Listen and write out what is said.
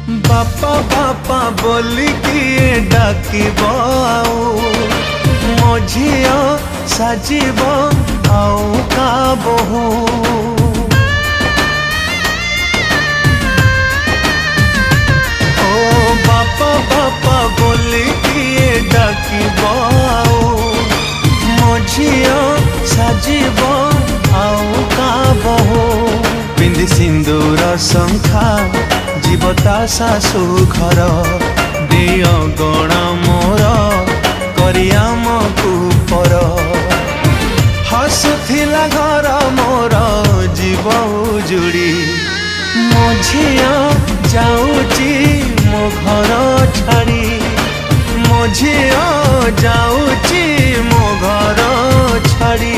बापा बापा बोली किए डाकिब मो झिया साजिब आउ का बहु ओ बापा बापा बोली किए डाकिब मो झिया साजिब आउ का बहु पिंधि सिंदूर शंखा जीवता सासु घर दिय गणा मोर करियाम कुपर हसुथिला घर मोर जीव उजुड़ी मो झिया जाऊची मो घर छाड़ी मो झिया जाऊची मो घर छाड़ी।